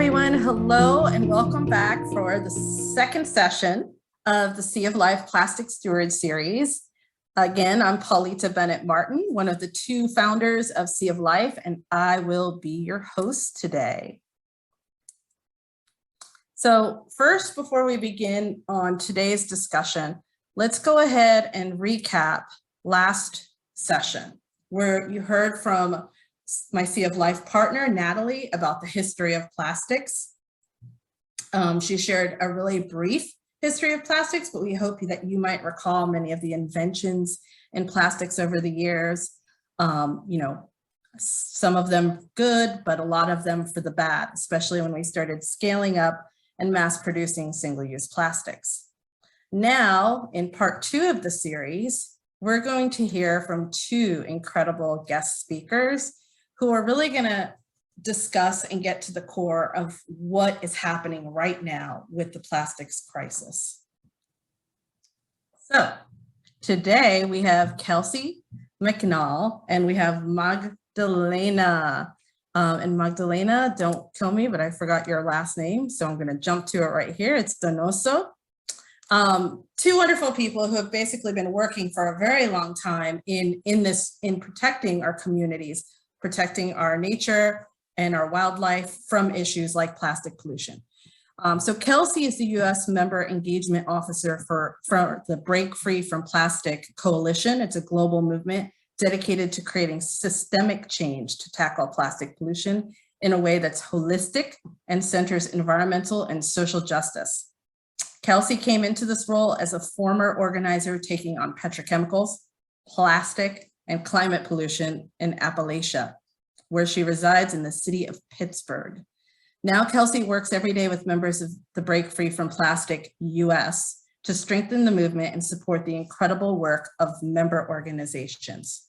everyone. Hello and welcome back for the second session of the Sea of Life Plastic Steward Series. Again, I'm Paulita Bennett Martin, one of the two founders of Sea of Life, and I will be your host today. So first, before we begin on today's discussion, let's go ahead and recap last session, where you heard from my Sea of Life partner, Natalie, about the history of plastics. She shared a really brief history of plastics, but we hope that you might recall many of the inventions in plastics over the years. Some of them good, but a lot of them for the bad, especially when we started scaling up and mass producing single-use plastics. Now, in part 2 of the series, we're going to hear from two incredible guest speakers who are really going to discuss and get to the core of what is happening right now with the plastics crisis. So today we have Kelsey McNall and we have Magdalena. And Magdalena, don't kill me, but I forgot your last name, so I'm going to jump to it right here. It's Donoso. Two wonderful people who have basically been working for a very long time in protecting our communities, protecting our nature and our wildlife from issues like plastic pollution. So Kelsey is the U.S. Member Engagement Officer for the Break Free from Plastic Coalition. It's a global movement dedicated to creating systemic change to tackle plastic pollution in a way that's holistic and centers environmental and social justice. Kelsey came into this role as a former organizer taking on petrochemicals, plastic, and climate pollution in Appalachia, where she resides in the city of Pittsburgh. Now Kelsey works every day with members of the Break Free from Plastic US to strengthen the movement and support the incredible work of member organizations,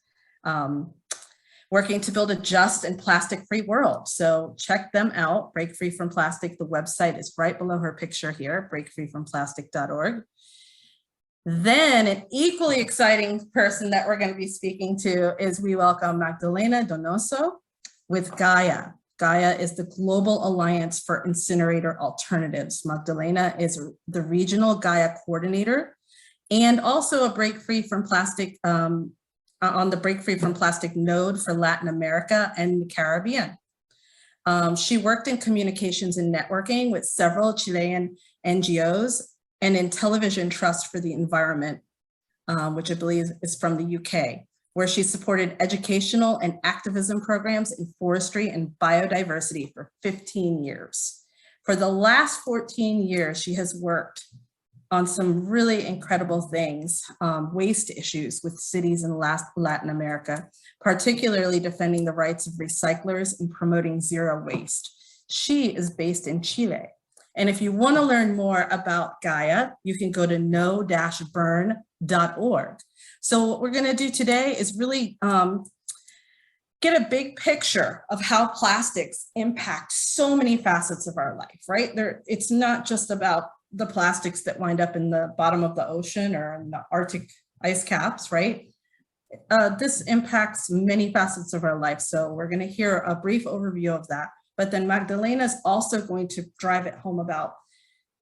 working to build a just and plastic-free world. So check them out, Break Free from Plastic. The website is right below her picture here, breakfreefromplastic.org. Then an equally exciting person that we're going to be speaking to is we welcome Magdalena Donoso with Gaia. Gaia is the Global Alliance for Incinerator Alternatives. Magdalena is the regional Gaia coordinator and also a Break Free from Plastic on the Break Free from Plastic node for Latin America and the Caribbean. She worked in communications and networking with several Chilean NGOs and in Television Trust for the Environment, which I believe is from the UK, where she supported educational and activism programs in forestry and biodiversity for 15 years. For the last 14 years, she has worked on some really incredible things, waste issues with cities in Latin America, particularly defending the rights of recyclers and promoting zero waste. She is based in Chile. And if you want to learn more about Gaia, you can go to no-burn.org. So what we're going to do today is really get a big picture of how plastics impact so many facets of our life, right? It's not just about the plastics that wind up in the bottom of the ocean or in the Arctic ice caps, right? This impacts many facets of our life. So we're going to hear a brief overview of that. But then Magdalena is also going to drive it home about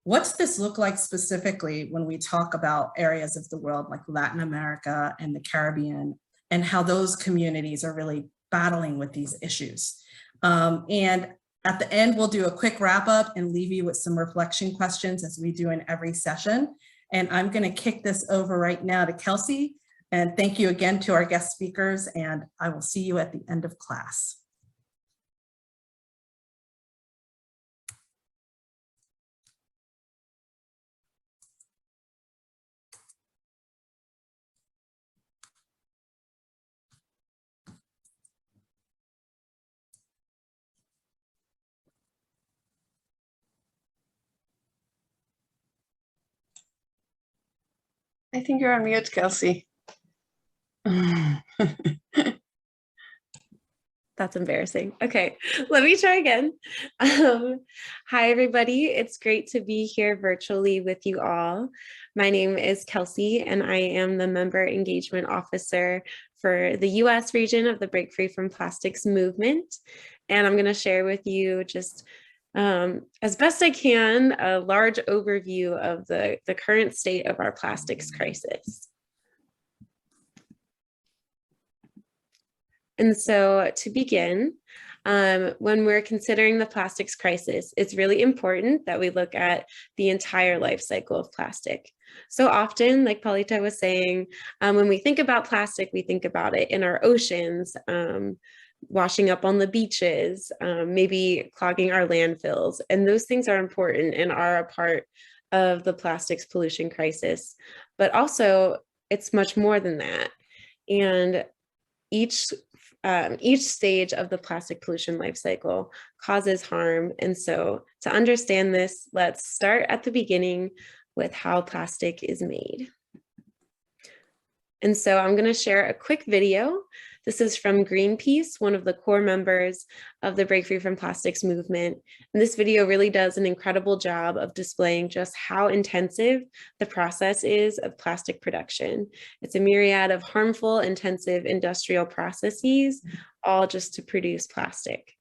what's this look like specifically when we talk about areas of the world like Latin America and the Caribbean and how those communities are really battling with these issues. And at the end, we'll do a quick wrap up and leave you with some reflection questions as we do in every session. And I'm going to kick this over right now to Kelsey. And thank you again to our guest speakers. And I will see you at the end of class. I think you're on mute, Kelsey. That's embarrassing. Okay, let me try again. Hi, everybody. It's great to be here virtually with you all. My name is Kelsey, and I am the Member Engagement Officer for the U.S. region of the Break Free from Plastics movement. And I'm going to share with you just As best I can, a large overview of the current state of our plastics crisis. And so to begin, when we're considering the plastics crisis, it's really important that we look at the entire life cycle of plastic. So often, like Paulita was saying, when we think about plastic, we think about it in our oceans, washing up on the beaches, maybe clogging our landfills. And those things are important and are a part of the plastics pollution crisis. But also, it's much more than that. And each stage of the plastic pollution life cycle causes harm. And so to understand this, let's start at the beginning with how plastic is made. And so I'm going to share a quick video. This is from Greenpeace, one of the core members of the Break Free from Plastics movement. And this video really does an incredible job of displaying just how intensive the process is of plastic production. It's a myriad of harmful, intensive industrial processes, all just to produce plastic.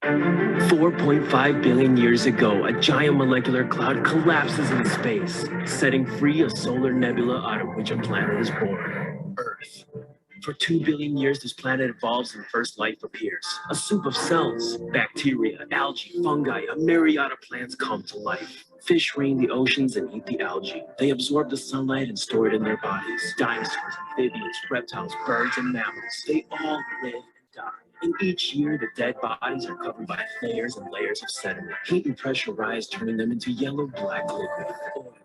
4.5 billion years ago, a giant molecular cloud collapses in space, setting free a solar nebula out of which a planet is born, Earth. For 2 billion years, this planet evolves and first life appears. A soup of cells, bacteria, algae, fungi, a myriad of plants come to life. Fish rain the oceans and eat the algae. They absorb the sunlight and store it in their bodies. Dinosaurs, amphibians, reptiles, birds, and mammals, they all live and die. And each year, the dead bodies are covered by layers and layers of sediment. Heat and pressure rise, turning them into yellow-black liquid oil.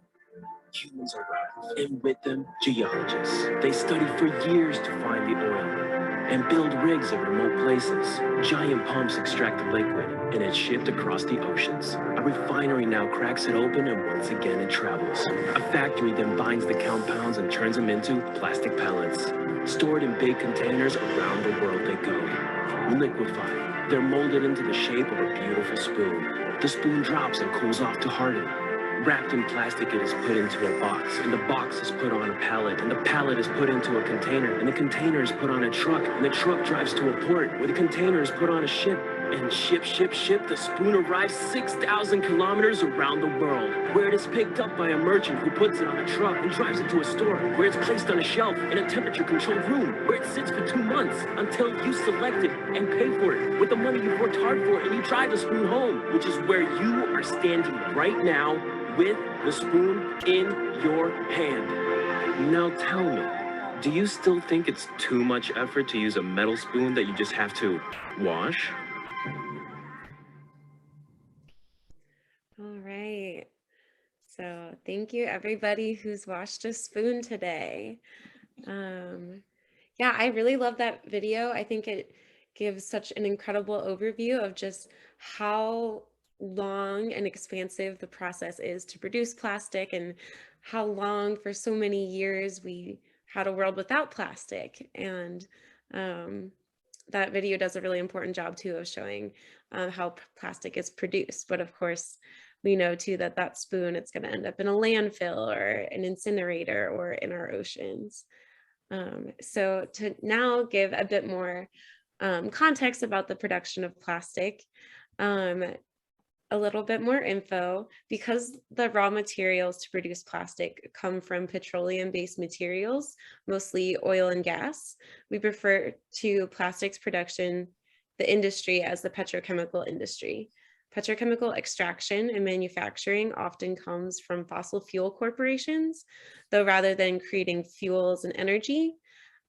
Humans arrive, and with them, geologists. They study for years to find the oil and build rigs in remote places. Giant pumps extract the liquid, and it's shipped across the oceans. A refinery now cracks it open, and once again it travels. A factory then binds the compounds and turns them into plastic pellets. Stored in big containers around the world they go. Liquefied, they're molded into the shape of a beautiful spoon. The spoon drops and cools off to harden. Wrapped in plastic, it is put into a box, and the box is put on a pallet, and the pallet is put into a container, and the container is put on a truck, and the truck drives to a port, where the container is put on a ship, and ship, the spoon arrives 6,000 kilometers around the world, where it is picked up by a merchant who puts it on a truck and drives it to a store, where it's placed on a shelf in a temperature-controlled room, where it sits for 2 months until you select it and pay for it with the money you've worked hard for, and you drive the spoon home, which is where you are standing right now with the spoon in your hand. Now tell me, do you still think it's too much effort to use a metal spoon that you just have to wash? All right. So thank you everybody who's washed a spoon today. Yeah, I really love that video. I think it gives such an incredible overview of just how long and expansive the process is to produce plastic, and how long for so many years we had a world without plastic. And that video does a really important job too of showing how plastic is produced. But of course, we know too that that spoon, it's going to end up in a landfill or an incinerator or in our oceans. So to now give a bit more context about the production of plastic, a little bit more info, because the raw materials to produce plastic come from petroleum-based materials, mostly oil and gas. We refer to plastics production, the industry, as the petrochemical industry. Petrochemical extraction and manufacturing often comes from fossil fuel corporations, though rather than creating fuels and energy,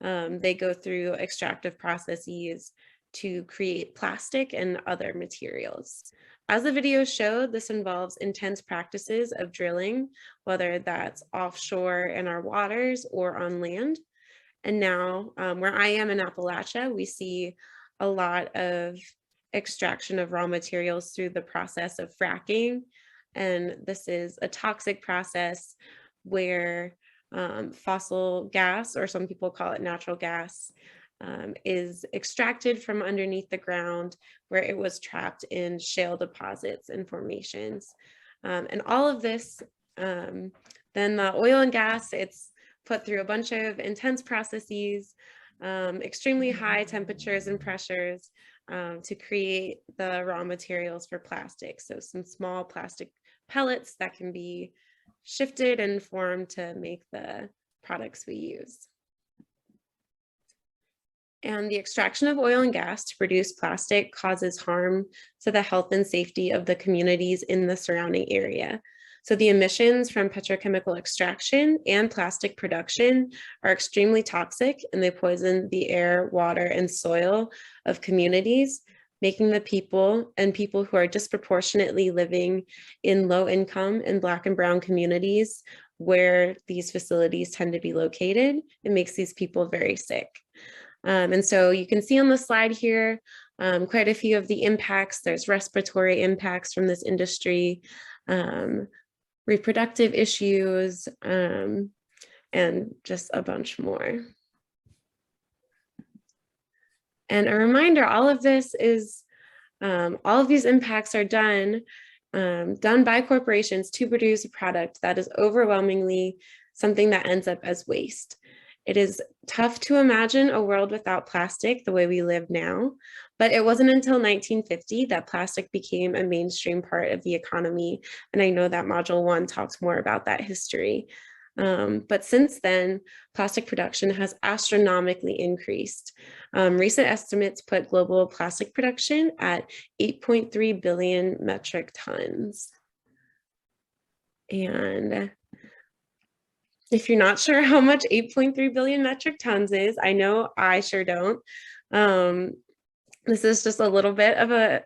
they go through extractive processes to create plastic and other materials. As the video showed, this involves intense practices of drilling, whether that's offshore in our waters or on land. And now, where I am in Appalachia, we see a lot of extraction of raw materials through the process of fracking. And this is a toxic process where fossil gas, or some people call it natural gas, is extracted from underneath the ground, where it was trapped in shale deposits and formations. And all of this, then the oil and gas, it's put through a bunch of intense processes, extremely high temperatures and pressures, to create the raw materials for plastic. So some small plastic pellets that can be shifted and formed to make the products we use. And the extraction of oil and gas to produce plastic causes harm to the health and safety of the communities in the surrounding area. So the emissions from petrochemical extraction and plastic production are extremely toxic, and they poison the air, water, and soil of communities, making the people who are disproportionately living in low income and Black and brown communities where these facilities tend to be located. It makes these people very sick. And so you can see on the slide here quite a few of the impacts. There's respiratory impacts from this industry, reproductive issues, and just a bunch more. And a reminder, all of this is, all of these impacts are done by corporations to produce a product that is overwhelmingly something that ends up as waste. It is tough to imagine a world without plastic the way we live now, but it wasn't until 1950 that plastic became a mainstream part of the economy. And I know that Module 1 talks more about that history. But since then, plastic production has astronomically increased. Recent estimates put global plastic production at 8.3 billion metric tons. And if you're not sure how much 8.3 billion metric tons is, I know I sure don't. This is just a little bit of a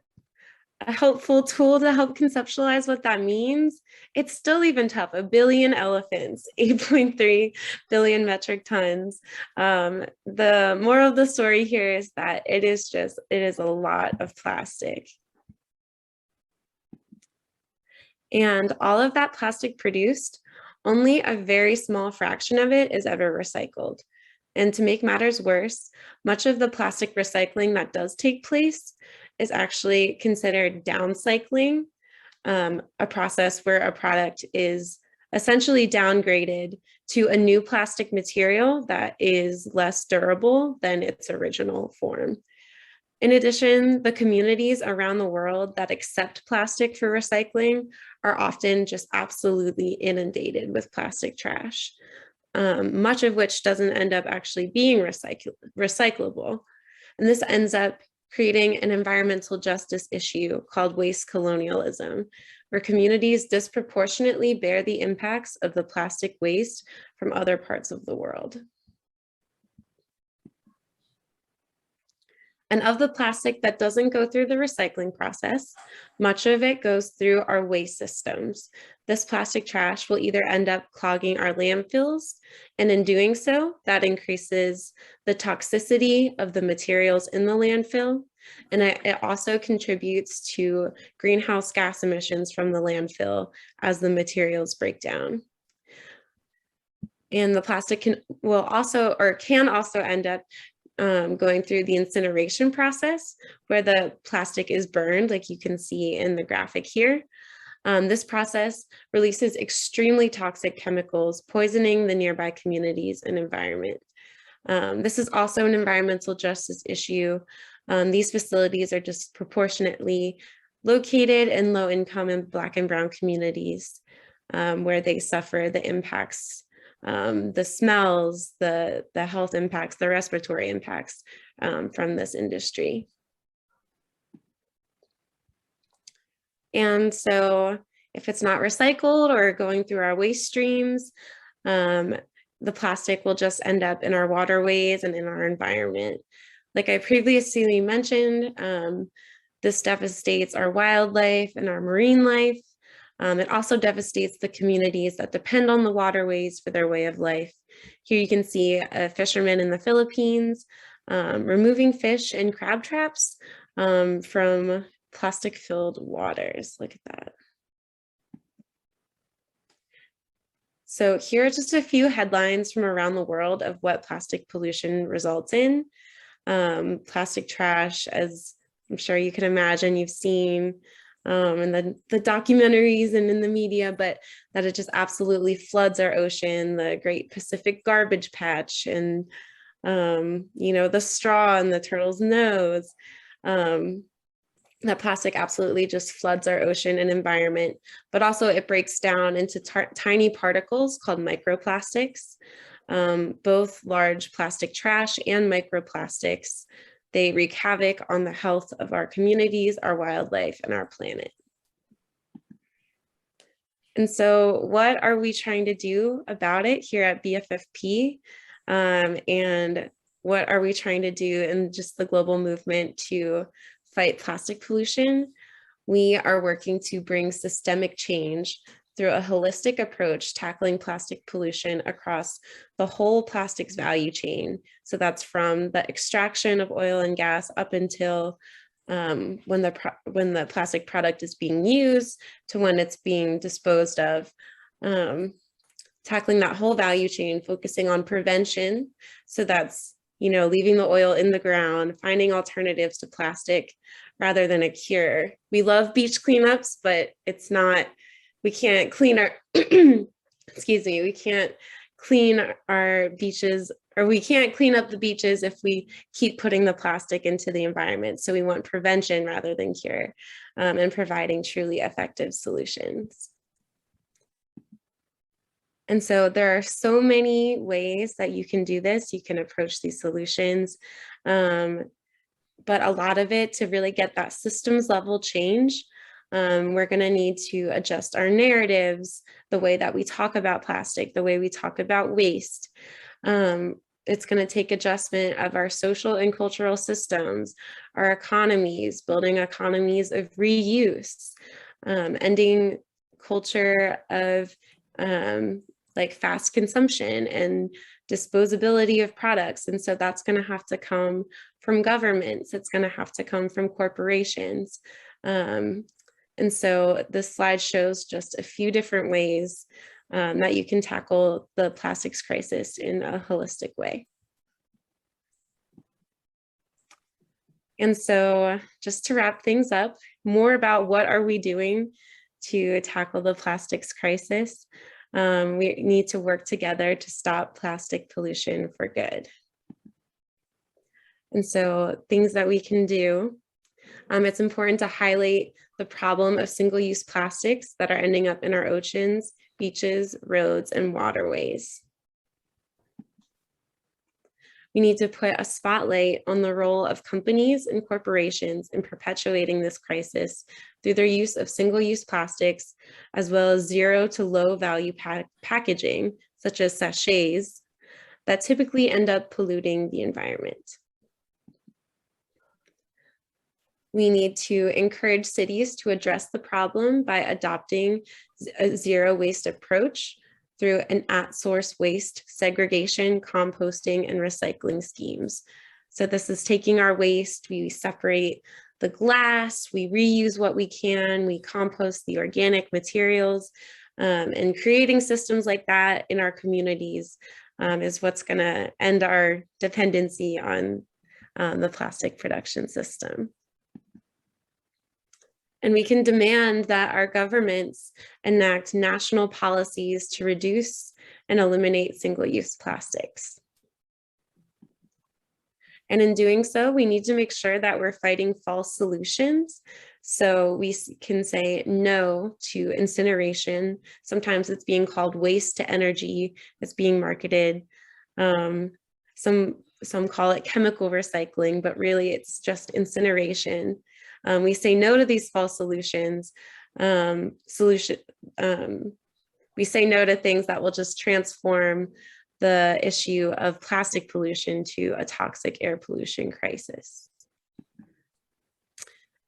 helpful tool to help conceptualize what that means. It's still even tough. 1 billion elephants, 8.3 billion metric tons. The moral of the story here is that it is a lot of plastic. And all of that plastic produced, only a very small fraction of it is ever recycled. And to make matters worse, much of the plastic recycling that does take place is actually considered downcycling, a process where a product is essentially downgraded to a new plastic material that is less durable than its original form. In addition, the communities around the world that accept plastic for recycling are often just absolutely inundated with plastic trash, much of which doesn't end up actually being recyclable. And this ends up creating an environmental justice issue called waste colonialism, where communities disproportionately bear the impacts of the plastic waste from other parts of the world. And of the plastic that doesn't go through the recycling process, much of it goes through our waste systems. This plastic trash will either end up clogging our landfills, and in doing so, that increases the toxicity of the materials in the landfill. And it also contributes to greenhouse gas emissions from the landfill as the materials break down. And the plastic can also end up going through the incineration process, where the plastic is burned, like you can see in the graphic here. This process releases extremely toxic chemicals, poisoning the nearby communities and environment. This is also an environmental justice issue. These facilities are disproportionately located in low income and Black and brown communities, where they suffer the impacts, the smells, the health impacts, the respiratory impacts from this industry. And so if it's not recycled or going through our waste streams, the plastic will just end up in our waterways and in our environment. Like I previously mentioned, this devastates our wildlife and our marine life. It also devastates the communities that depend on the waterways for their way of life. Here you can see a fisherman in the Philippines removing fish in crab traps from plastic-filled waters. Look at that. So here are just a few headlines from around the world of what plastic pollution results in. Plastic trash, as I'm sure you can imagine, you've seen in the documentaries and in the media, but that it just absolutely floods our ocean, the Great Pacific Garbage Patch, and the straw in the turtle's nose. that plastic absolutely just floods our ocean and environment, but also it breaks down into tiny particles called microplastics. Both large plastic trash and microplastics, they wreak havoc on the health of our communities, our wildlife, and our planet. And so what are we trying to do about it here at BFFP? And what are we trying to do in just the global movement to fight plastic pollution? We are working to bring systemic change through a holistic approach tackling plastic pollution across the whole plastics value chain. So that's from the extraction of oil and gas up until when the plastic product is being used to when it's being disposed of. Tackling that whole value chain, focusing on prevention. So that's, leaving the oil in the ground, finding alternatives to plastic rather than a cure. We love beach cleanups, but it's not, we can't clean our, excuse me, we can't clean our beaches, or we can't clean up the beaches if we keep putting the plastic into the environment. So we want prevention rather than cure, and providing truly effective solutions. And so there are so many ways that you can do this. You can approach these solutions, but a lot of it, to really get that systems level change, we're going to need to adjust our narratives, the way that we talk about plastic, the way we talk about waste. It's going to take adjustment of our social and cultural systems, our economies, building economies of reuse, ending culture of like fast consumption and disposability of products. And so that's going to have to come from governments. It's going to have to come from corporations. And so this slide shows just a few different ways that you can tackle the plastics crisis in a holistic way. And so just to wrap things up, more about what are we doing to tackle the plastics crisis. We need to work together to stop plastic pollution for good. And so things that we can do, it's important to highlight the problem of single-use plastics that are ending up in our oceans, beaches, roads, and waterways. We need to put a spotlight on the role of companies and corporations in perpetuating this crisis through their use of single-use plastics, as well as zero to low value packaging, such as sachets, that typically end up polluting the environment. We need to encourage cities to address the problem by adopting a zero waste approach through an at-source waste segregation, composting, and recycling schemes. So this is taking our waste, we separate the glass, we reuse what we can, we compost the organic materials, and creating systems like that in our communities is what's going to end our dependency on the plastic production system. And we can demand that our governments enact national policies to reduce and eliminate single-use plastics. And in doing so, we need to make sure that we're fighting false solutions. So we can say no to incineration. Sometimes it's being called waste to energy. It's being marketed. Some call it chemical recycling, but really it's just incineration. We say no to these false solutions. We say no to things that will just transform the issue of plastic pollution to a toxic air pollution crisis.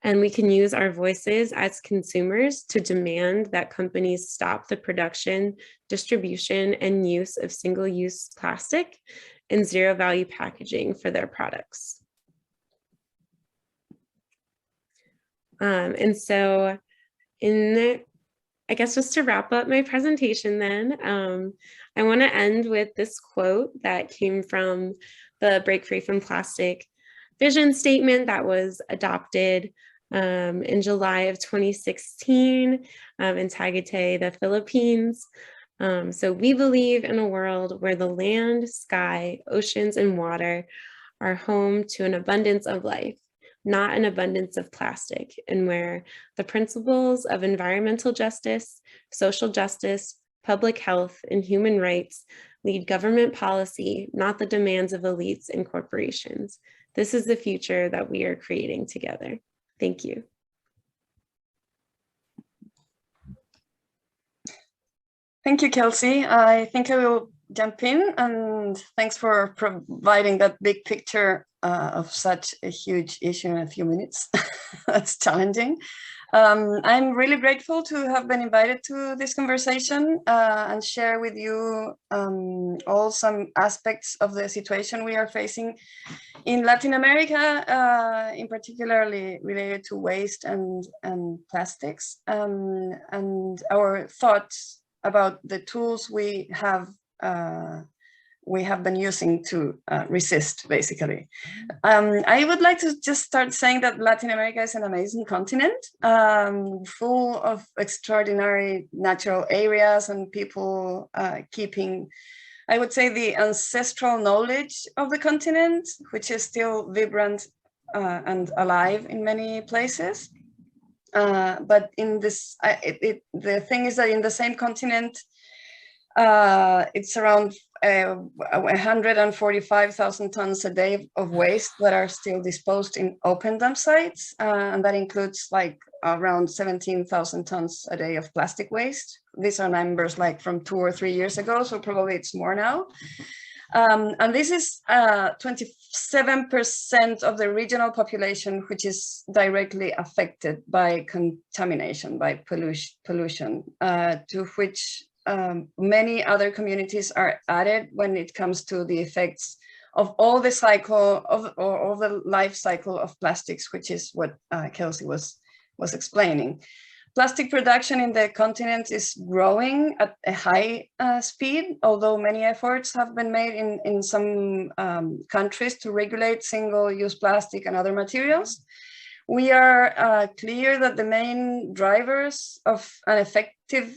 And we can use our voices as consumers to demand that companies stop the production, distribution, and use of single-use plastic and zero-value packaging for their products. And so I guess just to wrap up my presentation then, I want to end with this quote that came from the Break Free from Plastic vision statement that was adopted in July of 2016 in Tagaytay, the Philippines. So we believe in a world where the land, sky, oceans, and water are home to an abundance of life. not an abundance of plastic, and where the principles of environmental justice, social justice, public health, and human rights lead government policy, not the demands of elites and corporations. This is the future that we are creating together. Thank you. Thank you, Kelsey. I think I will jump in, and thanks for providing that big picture of such a huge issue in a few minutes. That's challenging. I'm really grateful to have been invited to this conversation and share with you all some aspects of the situation we are facing in Latin America, in particularly related to waste and plastics, and our thoughts about the tools we have been using to resist, basically. I would like to just start saying that Latin America is an amazing continent, full of extraordinary natural areas and people keeping, I would say, the ancestral knowledge of the continent, which is still vibrant and alive in many places. But in this, the thing is that in the same continent, it's around 145,000 tons a day of waste that are still disposed in open dump sites. And that includes like around 17,000 tons a day of plastic waste. These are numbers like from 2 or 3 years ago, so probably it's more now. And this is 27% of the regional population, which is directly affected by contamination, by pollution, to which many other communities are added when it comes to the effects of all the cycle of, or the life cycle of plastics, which is what Kelsey was explaining. Plastic production in the continent is growing at a high speed, although many efforts have been made in some countries to regulate single-use plastic and other materials. We are clear that the main drivers of an effective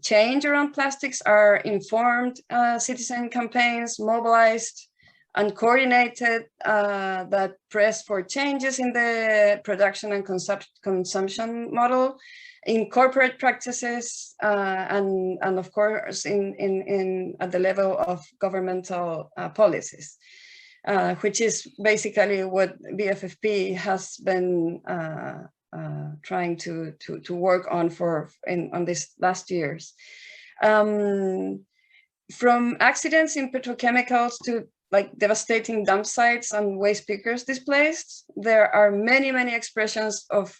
change around plastics are informed citizen campaigns, mobilized and coordinated that press for changes in the production and consumption model, in corporate practices, and of course at the level of governmental policies, which is basically what BFFP has been trying to work on on these last years. From accidents in petrochemicals to like devastating dump sites and waste pickers displaced, there are many expressions of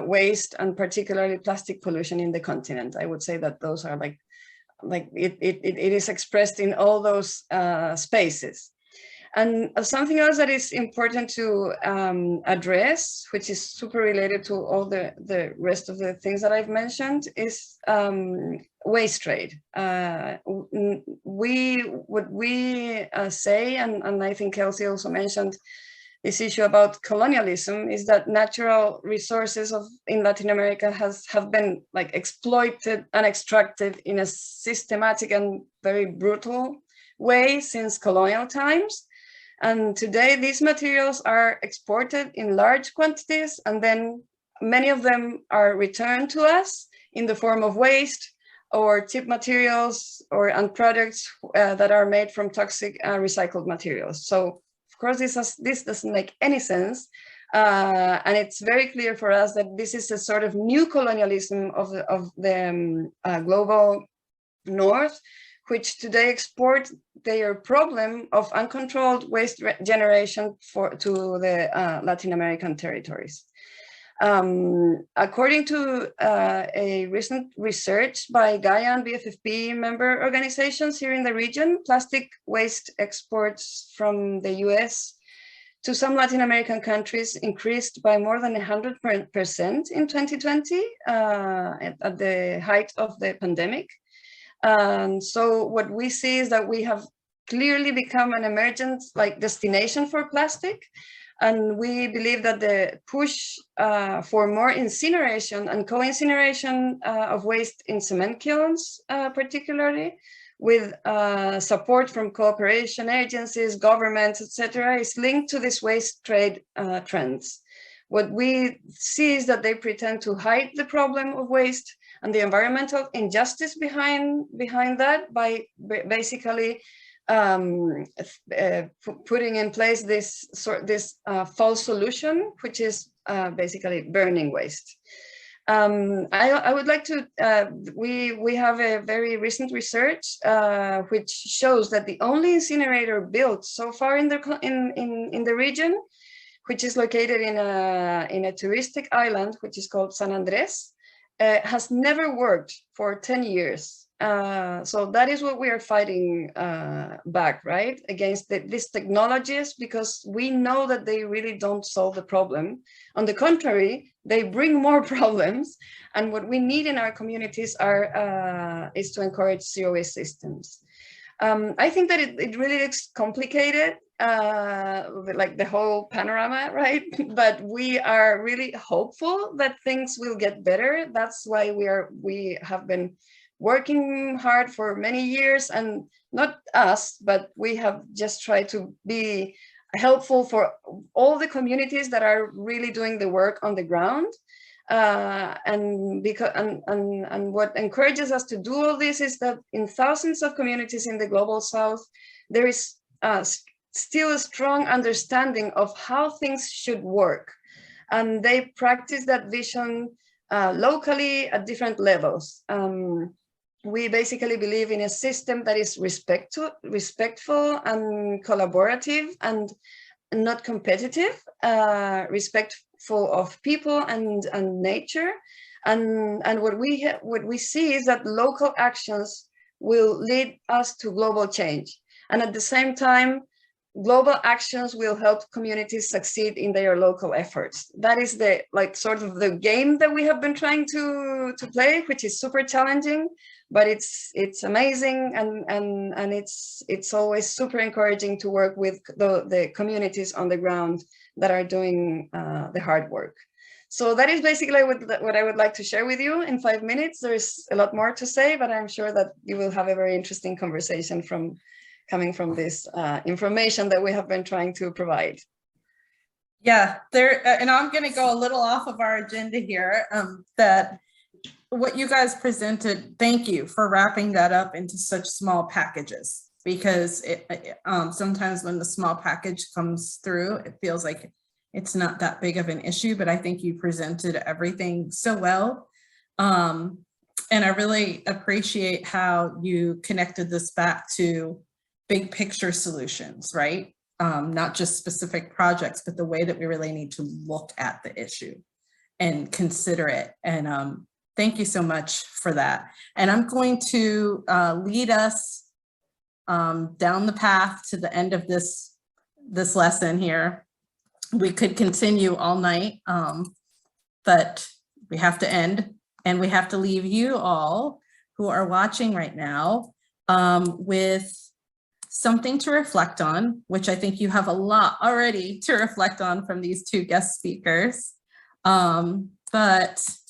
waste and particularly plastic pollution in the continent. I would say that those are like it is expressed in all those spaces. And something else that is important to address, which is super related to all the rest of the things that I've mentioned, is waste trade. What we say, and I think Kelsey also mentioned this issue about colonialism, is that natural resources in Latin America have been like exploited and extracted in a systematic and very brutal way since colonial times. And today these materials are exported in large quantities, and then many of them are returned to us in the form of waste or cheap materials and products that are made from toxic recycled materials. So of course this doesn't make any sense. And it's very clear for us that this is a sort of new colonialism of the global north, which today export their problem of uncontrolled waste generation to the Latin American territories. According to a recent research by Gaia and BFFP member organizations here in the region, plastic waste exports from the US to some Latin American countries increased by more than 100% in 2020 at the height of the pandemic. So what we see is that we have clearly become an emergent destination for plastic. And we believe that the push for more incineration and co-incineration of waste in cement kilns, particularly with support from cooperation agencies, governments, etc., is linked to this waste trade trends. What we see is that they pretend to hide the problem of waste and the environmental injustice behind that by basically putting in place this false solution, which is basically burning waste. I would like to, we have a very recent research which shows that the only incinerator built so far in the region, which is located in a touristic island, which is called San Andres, has never worked for 10 years. So that is what we are fighting back, right? Against these technologies, because we know that they really don't solve the problem. On the contrary, they bring more problems. And what we need in our communities is to encourage zero waste systems. I think that it really is complicated, like the whole panorama, right? But we are really hopeful that things will get better. That's why we have been working hard for many years, and not us, but we have just tried to be helpful for all the communities that are really doing the work on the ground. And what encourages us to do all this is that in thousands of communities in the global south, there is still a strong understanding of how things should work. And they practice that vision locally at different levels. We basically believe in a system that is respectful and collaborative and not competitive, respectful of people and nature. And what we see is that local actions will lead us to global change. And at the same time, global actions will help communities succeed in their local efforts. That is the sort of the game that we have been trying to play, which is super challenging, but it's amazing, and it's always super encouraging to work with the communities on the ground that are doing the hard work. So that is basically what I would like to share with you in 5 minutes. There's a lot more to say, but I'm sure that you will have a very interesting conversation coming from this information that we have been trying to provide. Yeah, and I'm going to go a little off of our agenda here. That what you guys presented, thank you for wrapping that up into such small packages, because sometimes when the small package comes through, it feels like it's not that big of an issue, but I think you presented everything so well. And I really appreciate how you connected this back to big picture solutions, right? Not just specific projects, but the way that we really need to look at the issue and consider it. And thank you so much for that. And I'm going to lead us down the path to the end of this lesson here. We could continue all night, but we have to end, and we have to leave you all who are watching right now with something to reflect on, which I think you have a lot already to reflect on from these two guest speakers. But let's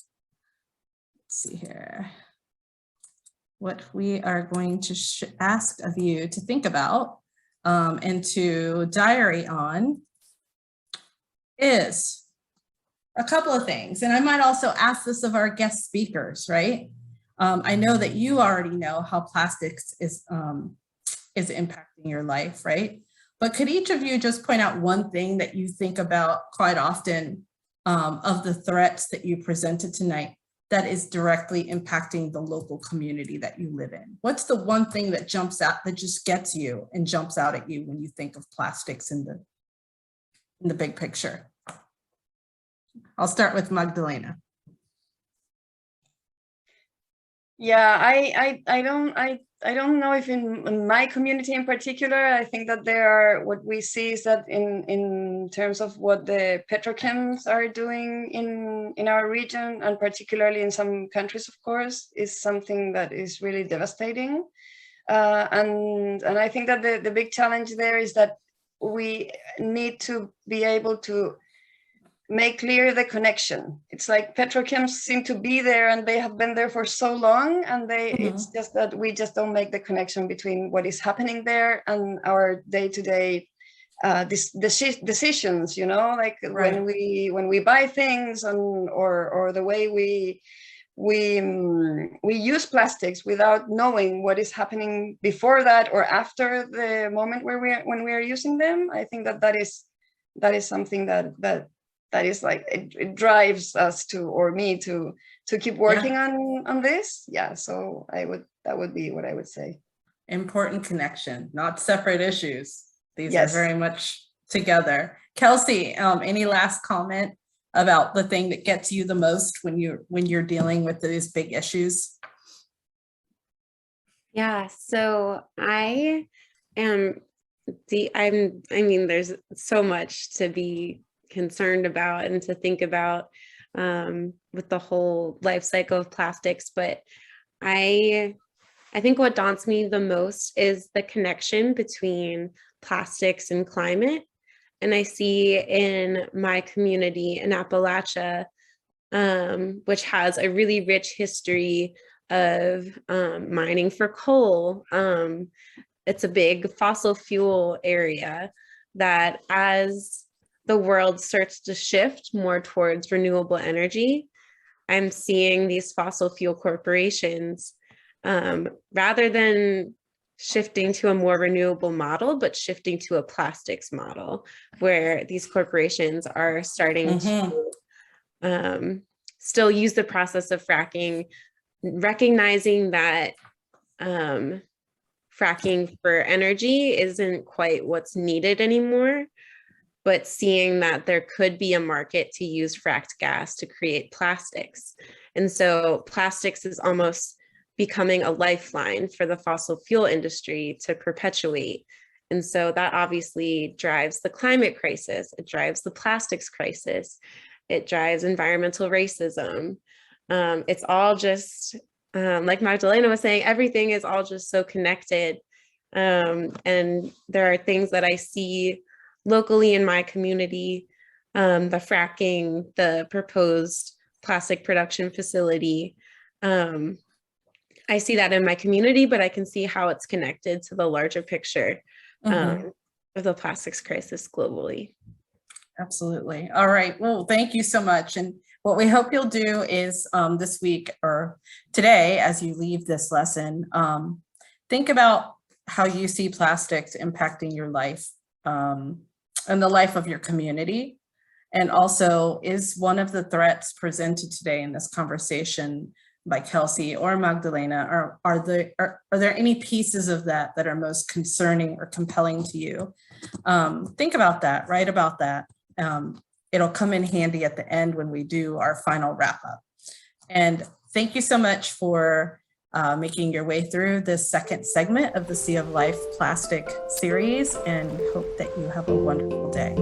see here. What we are going to ask of you to think about and to diary on is a couple of things. And I might also ask this of our guest speakers, right? I know that you already know how plastics is impacting your life, right? But could each of you just point out one thing that you think about quite often of the threats that you presented tonight that is directly impacting the local community that you live in? What's the one thing that jumps out, that just gets you and jumps out at you when you think of plastics in the big picture? I'll start with Magdalena. Yeah, I don't know if in my community in particular, I think that what we see is that in terms of what the petrochems are doing in our region, and particularly in some countries, of course, is something that is really devastating. And I think that the big challenge there is that we need to be able to make clear the connection. It's like petrochems seem to be there, and they have been there for so long, and it's just that we just don't make the connection between what is happening there and our day-to-day decisions, you know, like Right. when we buy things or the way we use plastics without knowing what is happening before that or after the moment where when we are using them. I think that is something that is like it drives us to, or me to keep working on this. Yeah, so that would be what I would say. Important connection, not separate issues. These Yes. are very much together. Kelsey, any last comment about the thing that gets you the most when you're dealing with these big issues? Yeah, so I mean, there's so much to be concerned about and to think about with the whole life cycle of plastics, but I think what daunts me the most is the connection between plastics and climate. And I see in my community in Appalachia, which has a really rich history of mining for coal. It's a big fossil fuel area that, as the world starts to shift more towards renewable energy, I'm seeing these fossil fuel corporations, rather than shifting to a more renewable model, but shifting to a plastics model, where these corporations are starting to still use the process of fracking, recognizing that fracking for energy isn't quite what's needed anymore, but seeing that there could be a market to use fracked gas to create plastics. And so plastics is almost becoming a lifeline for the fossil fuel industry to perpetuate. And so that obviously drives the climate crisis, it drives the plastics crisis, it drives environmental racism. It's all just, like Magdalena was saying, everything is all just so connected. And there are things that I see locally in my community, the fracking, the proposed plastic production facility. I see that in my community, but I can see how it's connected to the larger picture of the plastics crisis globally. Absolutely. All right. Well, thank you so much. And what we hope you'll do is this week or today, as you leave this lesson, think about how you see plastics impacting your life and the life of your community. And also, is one of the threats presented today in this conversation by Kelsey or Magdalena, are there any pieces of that that are most concerning or compelling to you? Think about that, write about that. It'll come in handy at the end when we do our final wrap up. And thank you so much for making your way through this second segment of the Sea of Life Plastic series, and hope that you have a wonderful day.